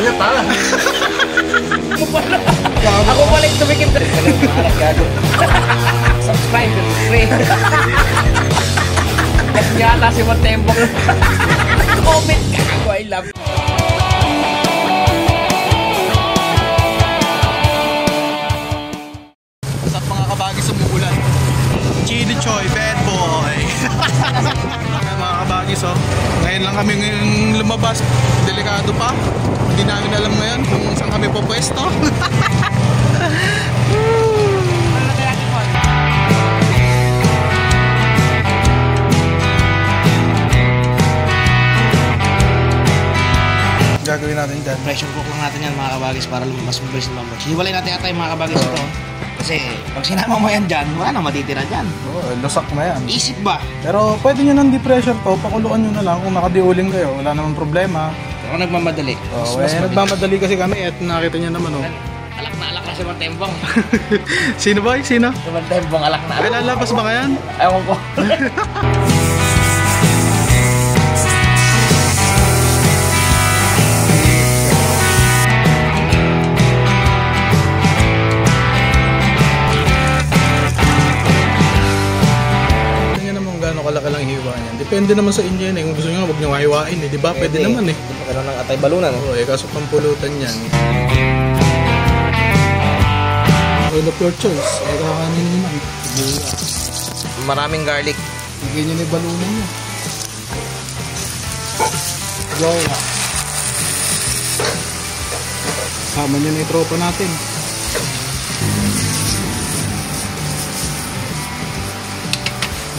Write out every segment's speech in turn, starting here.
Ano pa? Ako pala yung tumikim. Subscribe to free. Yes yata si Matembok. Comment ka ako, I love you. What's up mga kabagis sa umuulan? Chili Choy, bad boy. Mga kabagis oh. Ngayon lang kami lumabas. Delikado pa. Hindi namin alam ngayon kung saan kami pupwesto. Gagawin natin dyan. Pressure cook lang natin yan mga kabagis para mas mabilis na lumabas. Hiwalay natin ata yung mga kabagis ito. Kasi pag sinama mo yan dyan, wala na matitira dyan. Oo, lusak na yan. Isip ba? Pero pwede nyo ng depressure to, pakuluan nyo na lang kung nakadiuling kayo, wala namang problema. Pero nagmamadali. Nagmamadali kasi kami at nakita nyo naman oh. Alak na si Matembong. Sino ba? Sino? Si Matembong alak na. Ay, lalabas ba kayan? Ewan ko. Kalaki lang hiwa niyan. Depende naman sa inyo yan eh. Kung gusto nyo, huwag nyo hiwain eh. Diba? Pwede naman eh. Magkaroon ng atay balunan. Oo eh. Kaso pampulutan yan. Oil of your choice. Eh, kakanin nyo naman. Maraming garlic. Bigyan nyo na yung balunan nyo. Gawa. Sama nyo na yung tropa natin.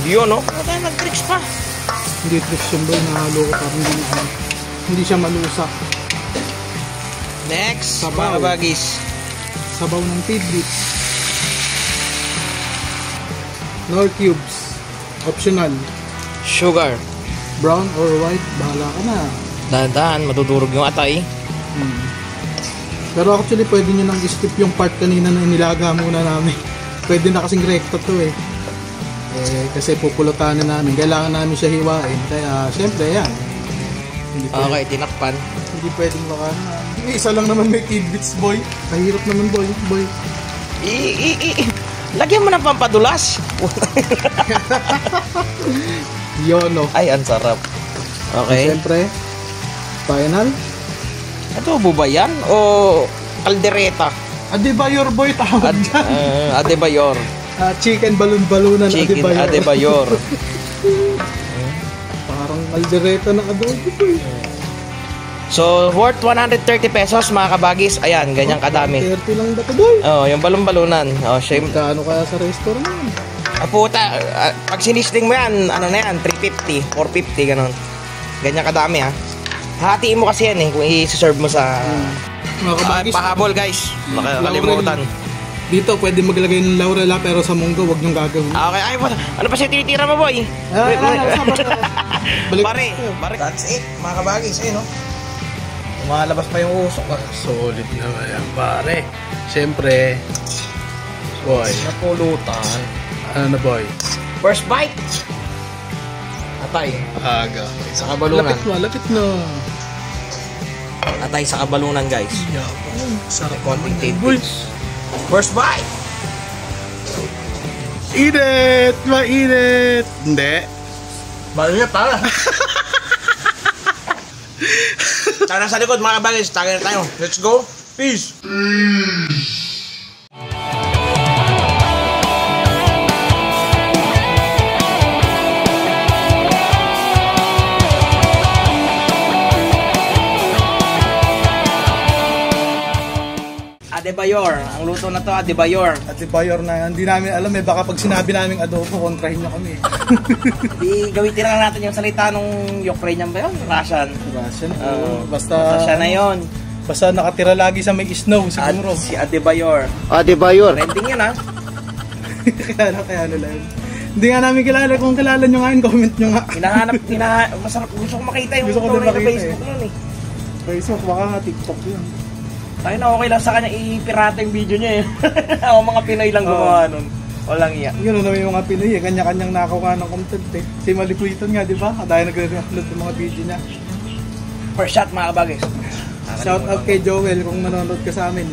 Hindi yun, no? Ano tayo nag-tricks pa? Hindi tricks yung boy. Nahalo ko pa. Hindi siya malusak. Next, sabaw. mga bagis. Sabaw ng tidbits. Nor cubes. Optional. Sugar. Brown or white, bahala ka na. Dahan-dahan, matudurog yung atay. Pero actually, pwede nyo nang skip yung part kanina na inilaga muna namin. Pwede na kasing rekta to eh. Kasi pupulutan na namin. Kailangan namin siya hiwain. Kaya, siyempre, yan. Okay, tinakpan. Hindi pwedeng baka na. Isa lang naman may tidbits, boy. Kahirap naman, boy. Lagyan mo ng pampadulas. Yono. Ay, ang sarap. Okay. Siyempre, final. Ito, ba yan? O kaldereta? Adebayor, boy. Tawag dyan. Adebayor. Chicken balon-balunan. Chicken Adebayor. Parang kaldereta na adobo, boy. So, worth 130 pesos mga kabagis. Ayan, ganyang kadami. 30 lang ba ito, boy? Oh, yung balon-balunan. Oh, shame. Kano kaya sa restaurant yan? Puta, pag sinisling mo yan, ano na yan, 350, 450, ganon. Ganyang kadami ha. Hatiin mo kasi yan eh, kung i-serve mo sa pahabol guys. Nakalimutan. Dito pwede maglagay ng laurel pero sa munggo wag niyong gagawin. Okay, ay ano pa siya tinitira mo boy? Pare, that's it mga kabagis, eh no? Lumalabas pa yung usok. Solid na yan pare. Siyempre, boy. Napulutan. Ano na boy? First bite. Atay. Aga. Sa kabalunan. Lapit na. Atay sa kabalunan guys. Yeah, sarap. Konting tidbits. First bite. Init! Mainit! Hindi. Balo niya para. Tara sa likod mga kabagis. Tagay na tayo. Let's go. Peace. Adebayor. Ang luto na to, Adebayor. Adebayor na hindi namin alam eh. Baka pag sinabi namin adobo, kontrahin niya kami. Di gamitin lang natin yung salita nung Ukrainian ba yun? Russian. Basta siya na yun. Basta nakatira lagi sa may snow siguro. Si Adebayor. Adebayor. Trending yun ha. Kaya nila yun. Hindi nga namin kilala. Kung kilala nyo nga yun, comment nyo nga. Masarap. Gusto ko makita yung gusto ko din makita Facebook nun eh. Facebook, baka nga TikTok yun. Tayo na okay lang sa kanya ipirata yung video niya eh. Ako mga Pinoy lang gumawa nun. Walang iya. Yun naman yung mga Pinoy eh. Kanya-kanyang nakakuha ng content eh. Si Malipuiton nga, di ba? Tayo nag-upload ng mga video niya. First shot mga kabagis. Shout out kay Joel kung nanonood ka sa amin.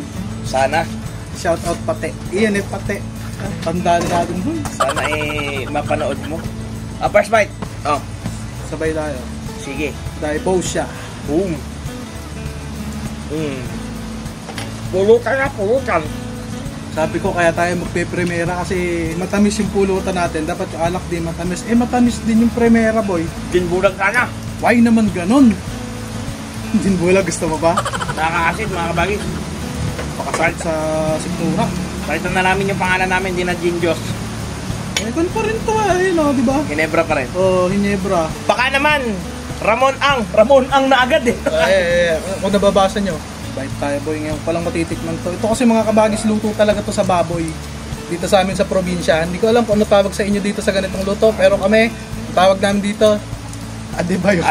Sana. Shout out pati. Iyan pati. Tandaan natin boy. Sana mapanood mo. First bite. Sabay tayo. Sige. Dahil bow siya. Boom. Pulutan. Sabi ko kaya tayo magpe-primera kasi matamis yung pulutan natin. Dapat yung alak din matamis. Matamis din yung primera boy. Dinbulag sana. Why naman ganon? Dinbulag gusto mo ba? Nakaka-acid mga kabagis. Pakasakit sa sikmura. Palitan na namin yung pangalan namin, di na Ginjos. Kung pa rin to no, di ba? Ginebra pa rin. Ginebra. Baka naman, Ramon Ang na agad eh. Kung nababasa nyo, bite tayo boy, ngayon palang matitikman to. Ito kasi mga kabagis, luto talaga to sa baboy. Dito sa amin sa probinsya. Hindi ko alam kung ano tawag sa inyo dito sa ganitong luto, pero kami, tawag namin dito, Adebayor.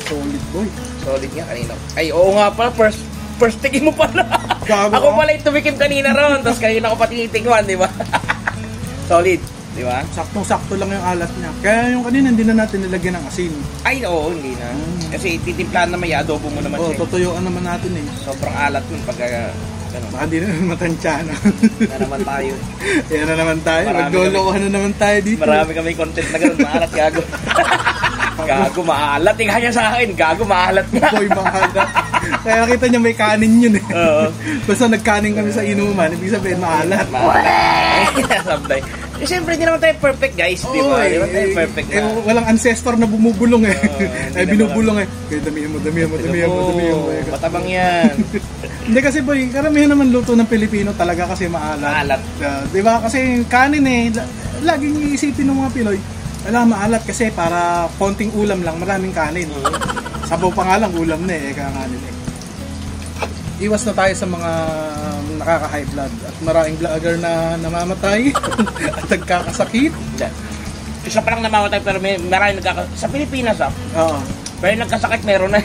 Solid boy. Solid nga kanina. Ay, oo nga pala, first tingin mo pala. Ako pala yung tumikim kanina ron, tapos kanina ko pati titikman, di ba? Solid, di ba? Saktong-sakto lang yung alat niya. Kaya yung kanina, hindi na natin nilagyan ng asin. Ay, oo, hindi na. Kasi titimplahan naman, adobo mo naman siya. Tutuyuan naman natin eh. Sobrang alat nun pag ganun. Baka di na matansya na. Na naman tayo. Yan na naman tayo. Maglolokohan na naman tayo dito. Marami kami content na ganun, maalat gago. Gago, maalat. Tingnan niya sa akin, gago, maalat nga. Boy, maalat. Kaya kita niya may kanin yun eh. Oo. Basta nagkanin kami sa inuman, ibig sabihin maalat. Sablay. Eh, siyempre, hindi naman tayo perfect, guys. Di ba? Hindi naman tayo perfect na. Walang ancestor na bumubulong eh. Binubulong eh. Kaya damihan mo. Matabang yan. Hindi kasi boy, karamihan naman luto ng Pilipino talaga kasi maalat. Di ba? Kasi kanin eh, laging iisipin ng mga Pinoy, maalat kasi para konting ulam lang, maraming kanin. Sabaw pa nga lang, ulam na eh, kakanin eh. Iwas na tayo sa mga nakaka-high blood at maraming vlogger na namamatay at nagkakasakit. Isa pa lang namamatay pero may maraming sa Pilipinas Oo. Pero nagkasakit meron na.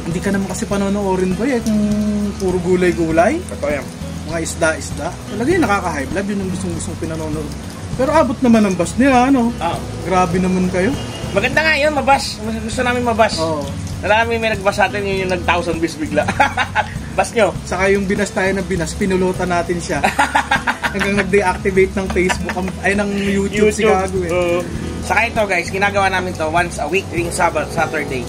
Hindi ka naman kasi panonoorin ba kung puro gulay-gulay. Totoo yan. Mga isda-isda. Talaga yung nakaka-high blood, yun yung gustong pinanonood. Pero abot naman ang bus nila, ano? Grabe naman kayo. Maganda nga yun, mabas. Gusto namin mabas. Oo. Namin may nagbas natin, yun yung nag-1,000 bis bigla. Bas nyo. Saka yung binas tayo ng binas, pinulutan natin siya. Hanggang nag-deactivate ng Facebook, ay ng YouTube. Si Gago eh. Saka ito guys, ginagawa namin to once a week, tuwing Saturday.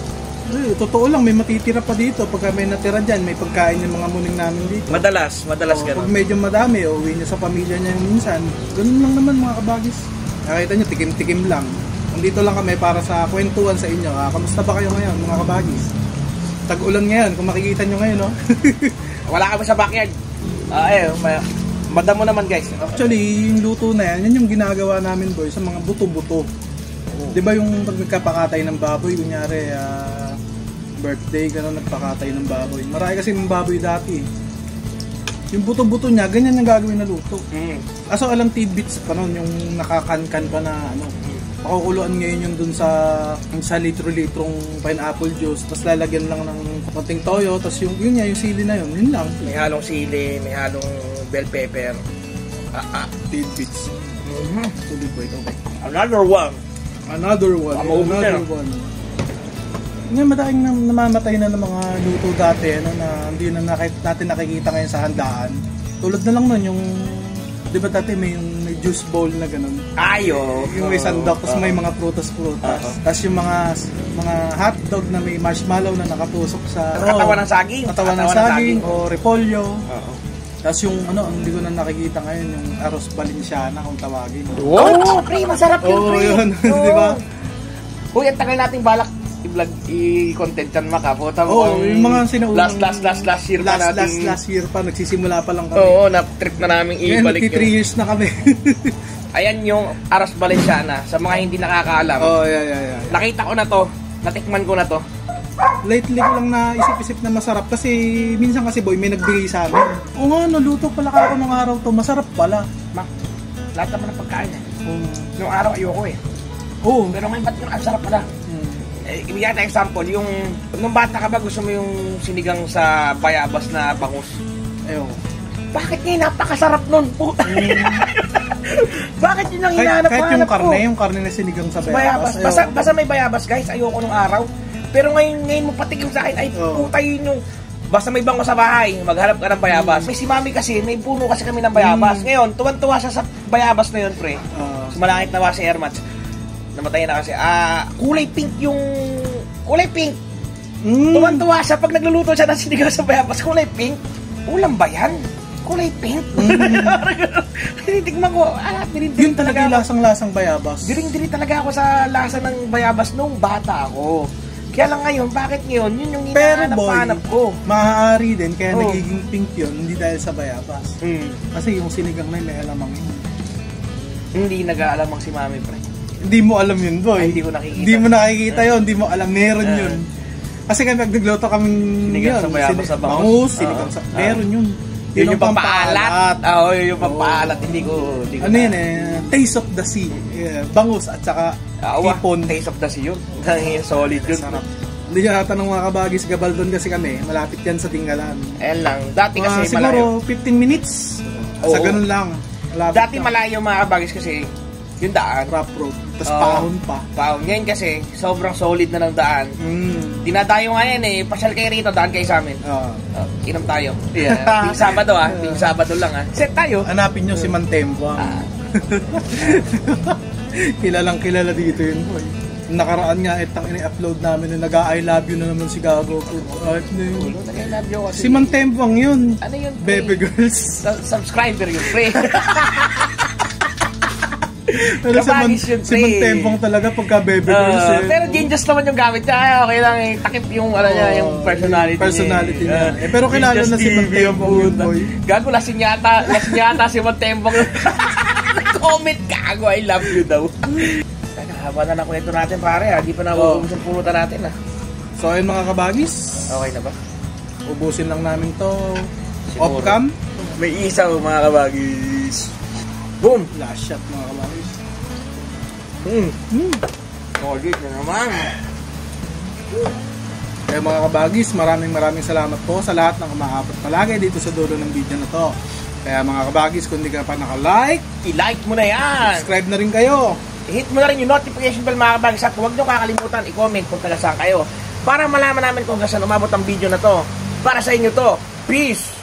Totoo lang, may matitira pa dito. Pagka may natira dyan, may pagkain yung mga muning namin dito. Madalas ganun. Pag medyo madami, uwi niya sa pamilya niya minsan. Ganun lang naman mga kabagis. Nakita niyo, tikim-tikim lang. Nandito lang kami para sa kwentuhan sa inyo. Kamusta ba kayo ngayon mga kabagis? Tag-ulan ngayon, kung makikita nyo ngayon, no? Wala kami sa backyard. Madamo naman guys. Actually, yung luto na yan yung ginagawa namin boy sa mga buto-buto. Di ba yung pag nagkapakatay ng baboy, kunyari, birthday, gano'n, nagpakatay ng baboy. Marami kasi ng baboy dati. Yung buto-buto niya, ganyan yung gagawin na luto. Aso alam tidbits pa nun, yung nakakankan pa na ano. Pakukuluan ngayon yung dun sa litro-litrong pineapple juice, tapos lalagyan lang ng konting toyo, tapos yung sili na yun lang. May halong sili, may halong bell pepper. Tidbits. Sulit ba ito? Another one. Ngayon madaling namamatay na ng mga luto dati na hindi na natin nakikita ngayon sa handaan. Tulad na lang nun yung, di ba dati may juice bowl na ganun. Yung may sandok, tapos may mga prutas-prutas. Tapos yung mga hotdog na may marshmallow na nakatusok sa katawan ng saging. Katawan ng saging o repolyo. Tapos yung hindi ko na nakikita ngayon, yung arroz Valenciana kung tawagin. Wow! Pre, masarap yun, pre. Yun, di ba? Uy, ang tagal nating balak i-vlog, i-content yan makaputa mo. Yung mga sinaunang last year pa natin. Last year pa, nagsisimula pa lang kami. Oo, na-trip na namin ibalik yun. 3 years na kami. Ayan yung arroz Valenciana, sa mga hindi nakakaalam. Yeah. Nakita ko na to, natikman ko na to. Lately ko lang na isip-isip na masarap kasi minsan kasi boy, may nagbigay sa amin. Oo nga, naluto pala ako nung araw to, masarap pala. Lahat naman ng pagkain eh. Nung araw ayoko eh. Pero ngayon ba't yung sarap pala? Ibigay natin example, yung nung bata ka ba gusto mo yung sinigang sa bayabas na bangus? Ayoko. Bakit ngayon napakasarap nun? Bakit Yun ang hinahanap Yung karne na sinigang sa bayabas. Basta may bayabas guys, ayoko nung araw. Pero ngayon mo patigil sa akin, ay puta yun yung... Basta may bango sa bahay, maghanap ka ng bayabas. May si mami kasi, may puno kasi kami ng bayabas. Ngayon, tuwan-tuwa siya sa bayabas na yun, pre. Sumalangit na ba si Airmats? Namatay na kasi. Kulay pink yung... Kulay pink. Tuwan-tuwa siya pag nagluluto siya ng sinigang sa bayabas. Kulay pink. Ulam ba yan? Kulay pink. Tinitigman ko. Yun talaga yung lasang-lasang bayabas. Diring-diri talaga ako sa lasa ng bayabas nung bata ako. Kaya lang ngayon, bakit ngayon? Yun yung hinahanap ko. Maaari din, kaya nagiging pink yun, hindi dahil sa bayabas. Kasi yung sinigang na yun, may alamang yun. Hindi nag-aalamang si mami, pre. Hindi mo alam yun, boy. Ay, hindi ko nakikita. Hindi mo nakikita yun, hindi mo alam, meron yun. Kasi kaya nagluto kami sinigang sa bayabas sa bangus. Sinigang sa... Meron yun. Yun yung pampaalat. Oo, yun yung pampaalat. Hindi ko ano yun Taste of the sea. Bangus at saka hipon. Taste of the sea yun. Solid yun. Sarap. Hindi nyo natanong mga kabagis, Gabaldon kasi kami. Malapit yan sa Tinggalan. Ayan lang. Dati kasi siguro 15 minutes. Sa ganun lang. Dati malayo mga kabagis kasi yung daan. Rough road. Tapos pahon pa. Pahon. Ngayon kasi, sobrang solid na ng daan. Dinadayo nga yan Pasyal kayo rito, daan kayo sa amin. Inom tayo. Ting Sabado Ting Sabado lang Set tayo. Hanapin nyo si Mantempo. Kilalang kilala dito yun, boy. Nakaraan nga itang ini-upload namin na nag-I love you na naman si Gago. Si Mantembang yun. Ano yun? Baby girls. Subscriber yun, pre. Pero si Mantembang talaga pagka baby girls Pero genius naman yung gamit niya. Okay lang takip yung niya, yung personality niya. Pero kilala na si Mantembang yun, boy. Gago, lasing yata si Mantembang. Comment Gago, I love you daw. Haba na kwento natin, pare. Di pa nauubos ang pulutan natin So ayun mga kabagis. Okay na ba? Ubusin lang namin to. Off-cam. May isaw mga kabagis. Boom! Last shot mga kabagis. Solid na naman. Kaya mga kabagis, maraming salamat po sa lahat ng umaabot palagi dito sa dulo ng video na to. Kaya mga kabagis, kung di ka pa naka-like, i-like mo na yan. Subscribe na rin kayo. I-hit mo na rin yung notification bell mga kabagis at huwag nyo kakalimutan i-comment kung taga saan kayo para malaman namin kung saan umabot ang video na to. Para sa inyo to. Peace!